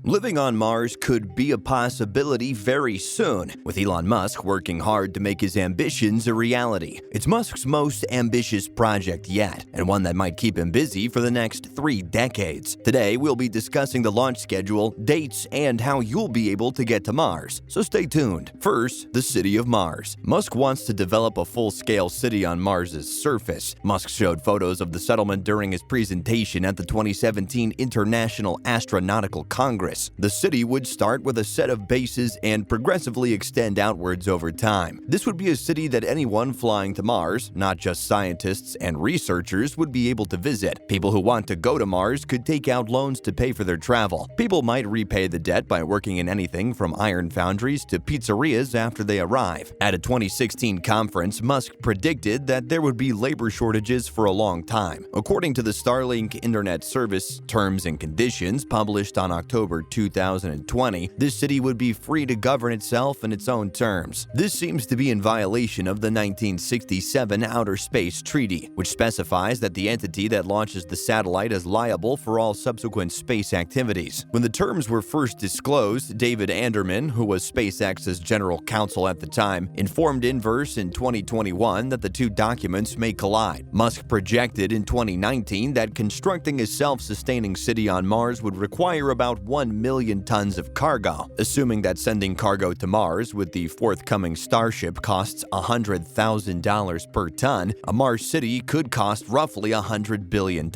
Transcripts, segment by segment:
Living on Mars could be a possibility very soon, with Elon Musk working hard to make his ambitions a reality. It's Musk's most ambitious project yet, and one that might keep him busy for the next 3 decades. Today, we'll be discussing the launch schedule, dates, and how you'll be able to get to Mars, so stay tuned. First, the city of Mars. Musk wants to develop a full-scale city on Mars's surface. Musk showed photos of the settlement during his presentation at the 2017 International Astronautical Congress. The city would start with a set of bases and progressively extend outwards over time. This would be a city that anyone flying to Mars, not just scientists and researchers, would be able to visit. People who want to go to Mars could take out loans to pay for their travel. People might repay the debt by working in anything from iron foundries to pizzerias after they arrive. At a 2016 conference, Musk predicted that there would be labor shortages for a long time. According to the Starlink Internet Service Terms and Conditions published on October 2020, this city would be free to govern itself in its own terms. This seems to be in violation of the 1967 Outer Space Treaty, which specifies that the entity that launches the satellite is liable for all subsequent space activities. When the terms were first disclosed, David Anderman, who was SpaceX's general counsel at the time, informed Inverse in 2021 that the two documents may collide. Musk projected in 2019 that constructing a self-sustaining city on Mars would require about 1 million tons of cargo. Assuming that sending cargo to Mars with the forthcoming Starship costs $100,000 per ton, a Mars city could cost roughly $100 billion.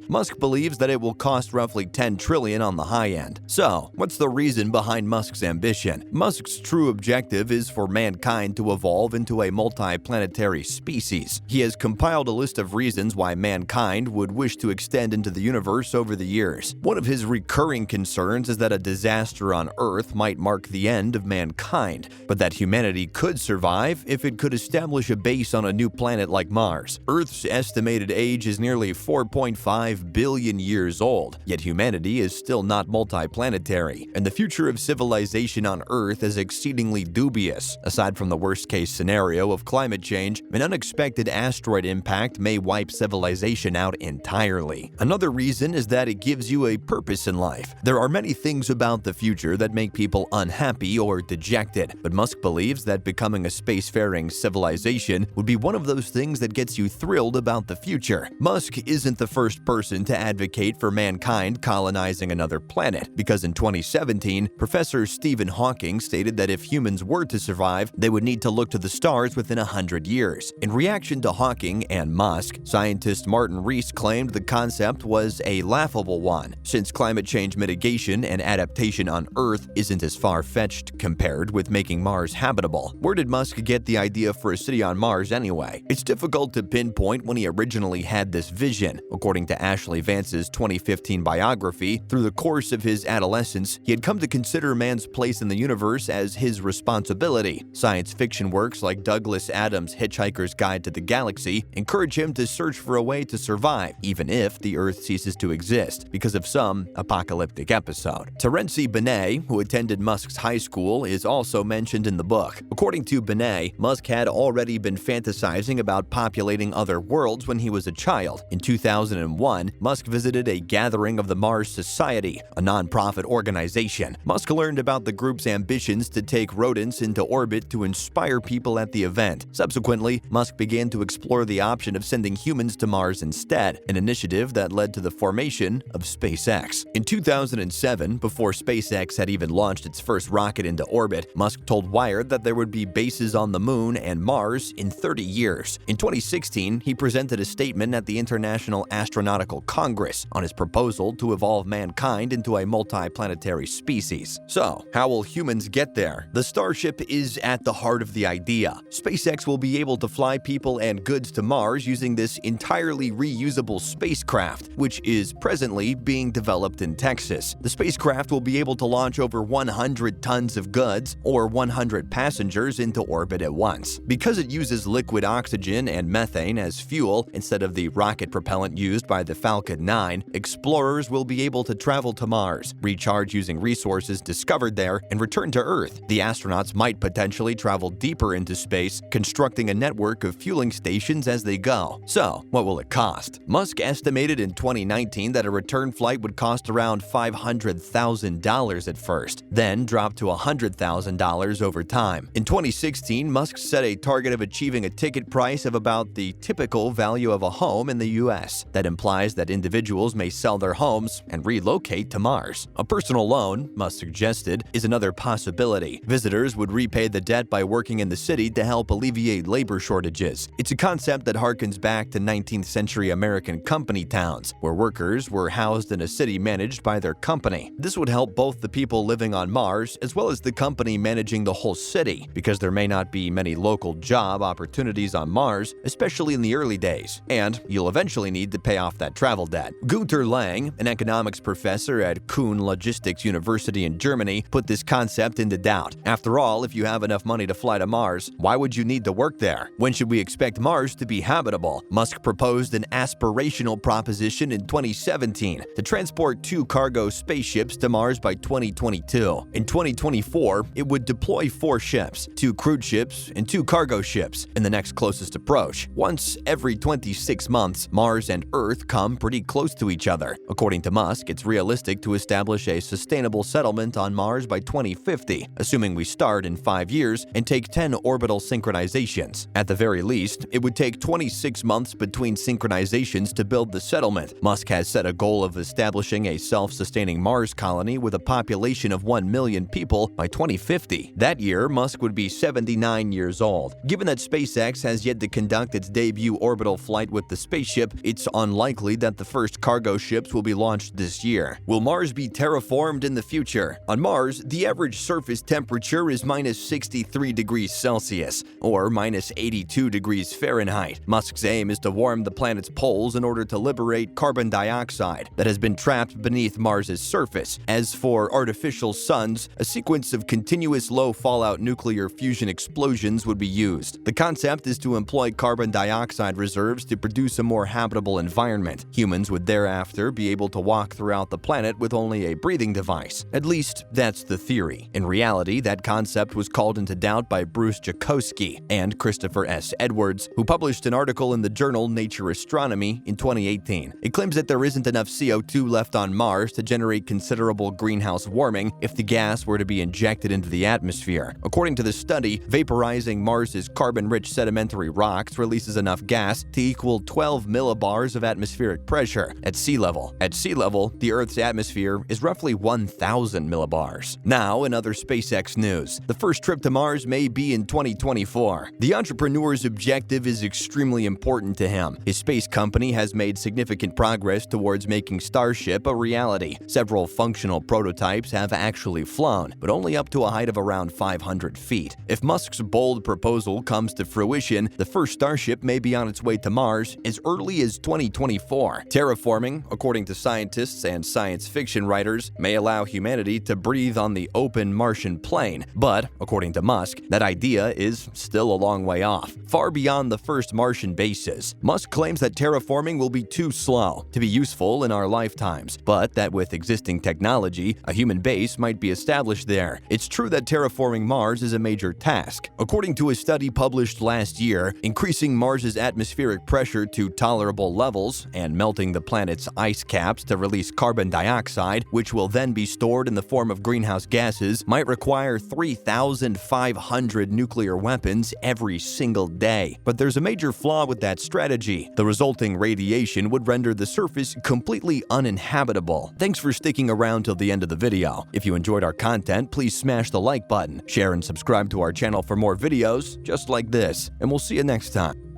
Musk believes that it will cost roughly $10 trillion on the high end. So, what's the reason behind Musk's ambition? Musk's true objective is for mankind to evolve into a multi-planetary species. He has compiled a list of reasons why mankind would wish to extend into the universe over the years. One of his recurring concerns is that a disaster on Earth might mark the end of mankind, but that humanity could survive if it could establish a base on a new planet like Mars. Earth's estimated age is nearly 4.5 billion years old, yet humanity is still not multiplanetary, and the future of civilization on Earth is exceedingly dubious. Aside from the worst-case scenario of climate change, an unexpected asteroid impact may wipe civilization out entirely. Another reason is that it gives you a purpose in life. There are many things about the future that make people unhappy or dejected, but Musk believes that becoming a spacefaring civilization would be one of those things that gets you thrilled about the future. Musk isn't the first person to advocate for mankind colonizing another planet, because in 2017, Professor Stephen Hawking stated that if humans were to survive, they would need to look to the stars within 100 years. In reaction to Hawking and Musk, scientist Martin Rees claimed the concept was a laughable one, since climate change mitigation and adaptation on Earth isn't as far-fetched compared with making Mars habitable. Where did Musk get the idea for a city on Mars anyway? It's difficult to pinpoint when he originally had this vision. According to Ashley Vance's 2015 biography, through the course of his adolescence, he had come to consider man's place in the universe as his responsibility. Science fiction works like Douglas Adams' Hitchhiker's Guide to the Galaxy encourage him to search for a way to survive, even if the Earth ceases to exist, because of some apocalyptic episode. Terenci Benet, who attended Musk's high school, is also mentioned in the book. According to Benet, Musk had already been fantasizing about populating other worlds when he was a child. In 2001, Musk visited a gathering of the Mars Society, a non-profit organization. Musk learned about the group's ambitions to take rodents into orbit to inspire people at the event. Subsequently, Musk began to explore the option of sending humans to Mars instead, an initiative that led to the formation of SpaceX. In 2007, before SpaceX had even launched its first rocket into orbit, Musk told Wired that there would be bases on the Moon and Mars in 30 years. In 2016, he presented a statement at the International Astronautical Congress on his proposal to evolve mankind into a multi-planetary species. So, how will humans get there? The Starship is at the heart of the idea. SpaceX will be able to fly people and goods to Mars using this entirely reusable spacecraft, which is presently being developed in Texas. The spacecraft will be able to launch over 100 tons of goods or 100 passengers into orbit at once. Because it uses liquid oxygen and methane as fuel instead of the rocket propellant used by the Falcon 9, explorers will be able to travel to Mars, recharge using resources discovered there, and return to Earth. The astronauts might potentially travel deeper into space, constructing a network of fueling stations as they go. So, what will it cost? Musk estimated in 2019 that a return flight would cost around $500 $100,000 at first, then dropped to $100,000 over time. In 2016, Musk set a target of achieving a ticket price of about the typical value of a home in the U.S. That implies that individuals may sell their homes and relocate to Mars. A personal loan, Musk suggested, is another possibility. Visitors would repay the debt by working in the city to help alleviate labor shortages. It's a concept that harkens back to 19th century American company towns, where workers were housed in a city managed by their company. This would help both the people living on Mars as well as the company managing the whole city, because there may not be many local job opportunities on Mars, especially in the early days, and you'll eventually need to pay off that travel debt. Gunter Lang, an economics professor at Kuhn Logistics University in Germany, put this concept into doubt. After all, if you have enough money to fly to Mars, why would you need to work there? When should we expect Mars to be habitable? Musk proposed an aspirational proposition in 2017 to transport 2 cargo spaceships to Mars by 2022. In 2024, it would deploy 4 ships, 2 crewed ships and 2 cargo ships in the next closest approach. Once every 26 months, Mars and Earth come pretty close to each other. According to Musk, it's realistic to establish a sustainable settlement on Mars by 2050, assuming we start in 5 years and take 10 orbital synchronizations. At the very least, it would take 26 months between synchronizations to build the settlement. Musk has set a goal of establishing a self-sustaining Mars colony with a population of 1 million people by 2050. That year, Musk would be 79 years old. Given that SpaceX has yet to conduct its debut orbital flight with the spaceship, it's unlikely that the first cargo ships will be launched this year. Will Mars be terraformed in the future? On Mars, the average surface temperature is minus 63 degrees Celsius, or minus 82 degrees Fahrenheit. Musk's aim is to warm the planet's poles in order to liberate carbon dioxide that has been trapped beneath Mars's surface. As for artificial suns, a sequence of continuous low-fallout nuclear fusion explosions would be used. The concept is to employ carbon dioxide reserves to produce a more habitable environment. Humans would thereafter be able to walk throughout the planet with only a breathing device. At least, that's the theory. In reality, that concept was called into doubt by Bruce Jakosky and Christopher S. Edwards, who published an article in the journal Nature Astronomy in 2018. It claims that there isn't enough CO2 left on Mars to generate considerable greenhouse warming if the gas were to be injected into the atmosphere. According to the study, vaporizing Mars's carbon-rich sedimentary rocks releases enough gas to equal 12 millibars of atmospheric pressure at sea level. At sea level, the Earth's atmosphere is roughly 1,000 millibars. Now, in other SpaceX news, the first trip to Mars may be in 2024. The entrepreneur's objective is extremely important to him. His space company has made significant progress towards making Starship a reality. Several functional prototypes have actually flown, but only up to a height of around 500 feet. If Musk's bold proposal comes to fruition, the first Starship may be on its way to Mars as early as 2024. Terraforming, according to scientists and science fiction writers, may allow humanity to breathe on the open Martian plain, but, according to Musk, that idea is still a long way off. Far beyond the first Martian bases, Musk claims that terraforming will be too slow to be useful in our lifetimes, but that with existing technology, a human base might be established there. It's true that terraforming Mars is a major task. According to a study published last year, increasing Mars's atmospheric pressure to tolerable levels and melting the planet's ice caps to release carbon dioxide, which will then be stored in the form of greenhouse gases, might require 3,500 nuclear weapons every single day. But there's a major flaw with that strategy. The resulting radiation would render the surface completely uninhabitable. Thanks for sticking around till the end of the video. If you enjoyed our content, please smash the like button, share and subscribe to our channel for more videos just like this, and we'll see you next time.